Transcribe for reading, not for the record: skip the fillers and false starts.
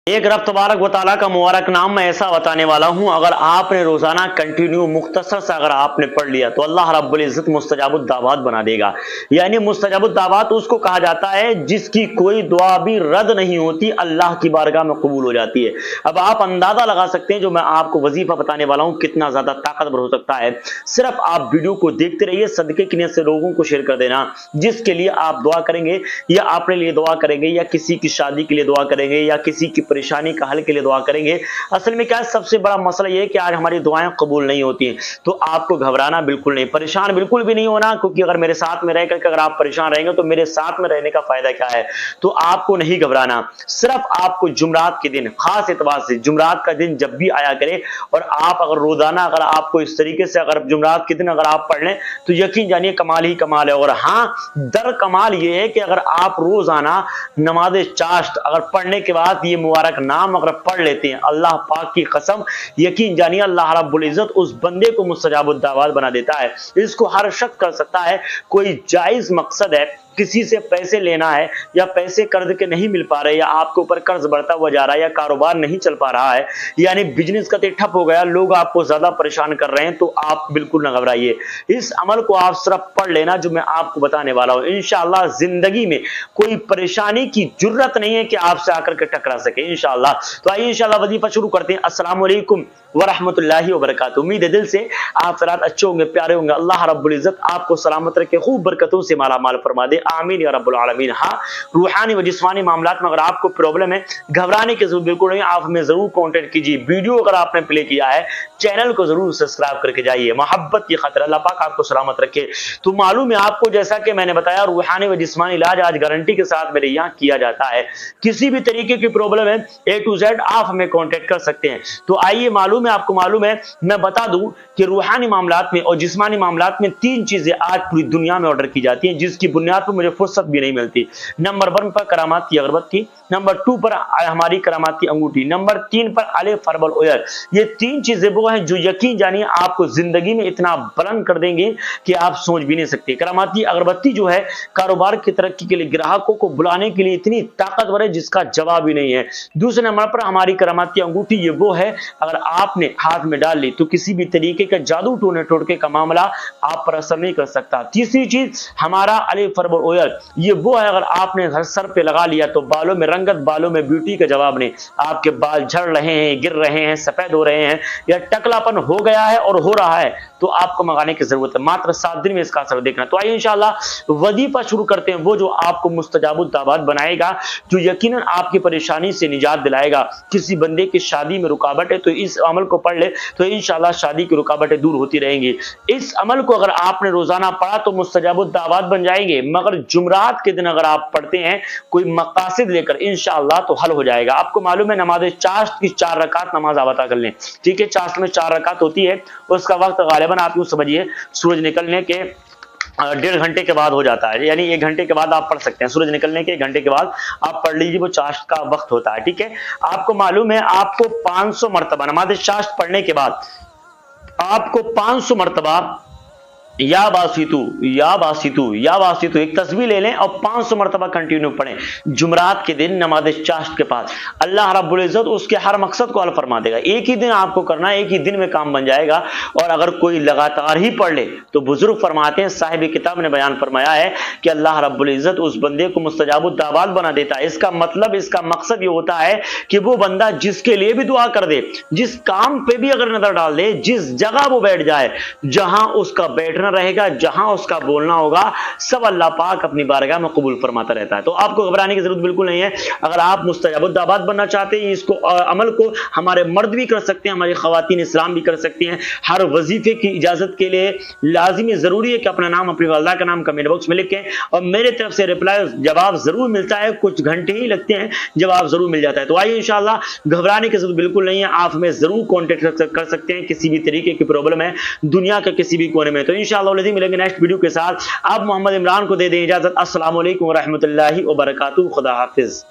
एक रब तबारक व तआला का मुबारक नाम मैं ऐसा बताने वाला हूं, अगर आपने रोजाना कंटिन्यू मुख्तसर से अगर आपने पढ़ लिया तो अल्लाह रब्बुल इज्जत मुस्तजाबुद दावत बना देगा। यानी मुस्तजाबुद दावत उसको कहा जाता है जिसकी कोई दुआ भी रद्द नहीं होती, अल्लाह की बारगाह में कबूल हो जाती है। अब आप अंदाजा लगा सकते हैं जो मैं आपको वजीफा बताने वाला हूं कितना ज्यादा ताकतवर हो सकता है। सिर्फ आप वीडियो को देखते रहिए, सदके की नियत से लोगों को शेयर कर देना। जिसके लिए आप दुआ करेंगे या अपने लिए दुआ करेंगे या किसी की शादी के लिए दुआ करेंगे या किसी की परेशानी का हल के लिए दुआ करेंगे, असल में क्या है, सबसे बड़ा मसला यह है कि आज हमारी दुआएं कबूल नहीं होती हैं। तो आपको घबराना बिल्कुल नहीं, परेशान बिल्कुल भी नहीं होना, क्योंकि अगर मेरे साथ में रहकर अगर आप परेशान रहेंगे तो मेरे साथ में रहने का फायदा क्या है। तो आपको नहीं घबराना, सिर्फ आपको जुमरात के दिन, खास एतबार से जुमरात का दिन जब भी आया करे और आप अगर रोजाना अगर आपको इस तरीके से अगर जुमरात के दिन अगर आप पढ़ लें तो यकीन जानिए कमाल ही कमाल है। और हाँ, दर कमाल ये है कि अगर आप रोजाना नमाज चाश्त अगर पढ़ने के बाद ये मुबारक नाम अगर पढ़ लेते हैं, अल्लाह पाक की कसम यकीन जानिए अल्लाह रब्बुल इज्जत उस बंदे को मुस्तजाबुद दावत बना देता है। इसको हर शख्स कर सकता है। कोई जायज मकसद है, किसी से पैसे लेना है या पैसे कर्ज के नहीं मिल पा रहे या आपके ऊपर कर्ज बढ़ता हुआ जा रहा है या कारोबार नहीं चल पा रहा है, यानी बिजनेस का ठप हो गया, लोग आपको ज्यादा परेशान कर रहे हैं, तो आप बिल्कुल न घबराइए। इस अमल को आप सिर्फ पढ़ लेना जो मैं आपको बताने वाला हूं। इंशाअल्लाह जिंदगी में कोई परेशानी की जरूरत नहीं है कि आपसे आकर के टकरा सके इंशाअल्लाह। तो आइए इंशाअल्लाह वजीफा शुरू करते हैं। अस्सलाम वालेकुम वरहमतुल्लाहि वबरकातुहू। उम्मीद है दिल से आप सलात अच्छे होंगे, प्यारे होंगे। अल्लाह रब्बुल इज्जत आपको सलामत रखे, खूब बरकतों से माला माल फरमा दे, आमीन या रब्बुल आलमीन। हाँ, रूहानी व जिस्मानी मामलात में अगर आपको प्रॉब्लम है, घबराने की जरूरत बिल्कुल नहीं, आप हमें जरूर कांटेक्ट कीजिए। वीडियो अगर आपने प्ले किया है, चैनल को जरूर सब्सक्राइब करके जाइए, मोहब्बत की खातिर। अल्लाह पाक आपको सलामत रखे। तो मालूम है आपको, जैसा कि मैंने बताया, रूहानी व जिस्मानी इलाज आज गारंटी के साथ मेरे यहाँ किया जाता है। किसी भी तरीके की प्रॉब्लम है A to Z आप हमें कांटेक्ट कर सकते हैं। तो आइए, मालूम है आपको, मालूम है मैं बता दूं कि रूहानी मामलात में और जिस्मानी मामलात में तीन चीजें आज पूरी दुनिया में ऑर्डर की जाती हैं, जिसकी बुनियाद पर मुझे फुर्सत भी नहीं मिलती। नंबर 1 पर करामात की अगरबत्ती, नंबर 2 पर हमारी करामात की अंगूठी, नंबर 3 पर अलिफ हर्बल ऑयल। ये तीन चीजें वो हैं जो यकीन जानिए आपको जिंदगी में इतना बुलंद कर देंगे कि आप सोच भी नहीं सकते। करामात की अगरबत्ती जो है कारोबार की तरक्की के लिए, ग्राहकों को बुलाने के लिए इतनी ताकतवर है जिसका जवाब ही नहीं है। दूसरे नंबर पर हमारी करामात की अंगूठी, ये वो है अगर आपने हाथ में डाल ली तो किसी भी तरीके का जादू टोने टोटके का मामला आप पर असर नहीं कर सकता। तीसरी चीज हमारा अलिफ हर्बल ऑयल, ये वो है अगर आपने सर पे लगा लिया तो बालों में रंगत, बालों में ब्यूटी का जवाब नहीं। आपके बाल झड़ रहे हैं, गिर रहे हैं, सफेद हो रहे हैं या टकलापन हो गया है और हो रहा है, तो आपको मंगाने की जरूरत है। मात्र 7 दिन में इसका असर देखना। तो आइए इंशाअल्लाह वजीफा शुरू करते हैं, वो जो आपको मुस्तजाबुद दावत बनाएगा, जो यकीनन आपकी परेशानी से निजात दिलाएगा। किसी बंदे की शादी में रुकावट है तो इस अमल को पढ़ ले तो इंशाअल्लाह शादी की रुकावटें दूर होती रहेंगी। इस अमल को अगर आपने रोजाना पढ़ा तो मुस्तजाबुद दावत बन जाएंगे, मगर जुमरात के दिन अगर आप पढ़ते हैं कोई मकासद लेकर, इंशाअल्लाह तो हल हो जाएगा। आपको मालूम है नमाज चाश्त की 4 रकात नमाज आप अता कर लें, ठीक है। चाश्त में 4 रकात होती है, उसका वक्त गालिबन आप यूं समझिए सूरज निकलने के 1.5 घंटे के बाद हो जाता है, यानी 1 घंटे के बाद आप पढ़ सकते हैं। सूरज निकलने के 1 घंटे के बाद आप पढ़ लीजिए, वो चाश्त का वक्त होता है, ठीक है। आपको मालूम है आपको 500 मरतबा नमाज चाश्त पढ़ने के बाद आपको 500 मरतबा या बासितु एक तस्बीह ले लें और 500 मरतबा कंटिन्यू पढ़ें जुमरात के दिन नमाज चाश्त के पास। अल्लाह रब्बुल इज्जत उसके हर मकसद को हल फरमा देगा। एक ही दिन आपको करना है, एक ही दिन में काम बन जाएगा। और अगर कोई लगातार ही पढ़ ले तो बुजुर्ग फरमाते हैं, साहिब किताब ने बयान फरमाया है कि अल्लाह रब्बुल इज्जत उस बंदे को मुस्तजाबुद दावत बना देता है। इसका मतलब, इसका मकसद ये होता है कि वो बंदा जिसके लिए भी दुआ कर दे, जिस काम पे भी अगर नजर डाल दे, जिस जगह वो बैठ जाए, जहां उसका बैठना रहेगा, जहां उसका बोलना होगा, सब अल्लाह पाक अपनी बारगाह में कबूल फरमाता रहता है। तो आपको घबराने की जरूरत बिल्कुल नहीं है। अगर आप मुस्तजाबुद दावत बनना चाहते हैं, इसको अमल को हमारे मर्द भी कर सकते हैं, हमारी खवातीन इस्लाम भी कर सकती हैं। हर वजीफे की इजाजत के लिए लाजिमी जरूरी है कि अपना नाम, अपनी वालदा का नाम कमेंट बॉक्स में लिखें और मेरे तरफ से रिप्लाई जवाब जरूर मिलता है। कुछ घंटे ही लगते हैं, जवाब जरूर मिल जाता है। तो आइए इंशाअल्लाह घबराने की जरूरत बिल्कुल नहीं है। आप हमें जरूर कॉन्टेक्ट कर सकते हैं, किसी भी तरीके की प्रॉब्लम है दुनिया के किसी भी कोने में। तो इंशाअल्लाह मिलेंगे नेक्स्ट वीडियो के साथ। आप मोहम्मद इमरान को दे दें इजाजत। अस्सलाम वालेकुम व रहमतुल्लाहि व बरकातुहू। खुदा हाफिज।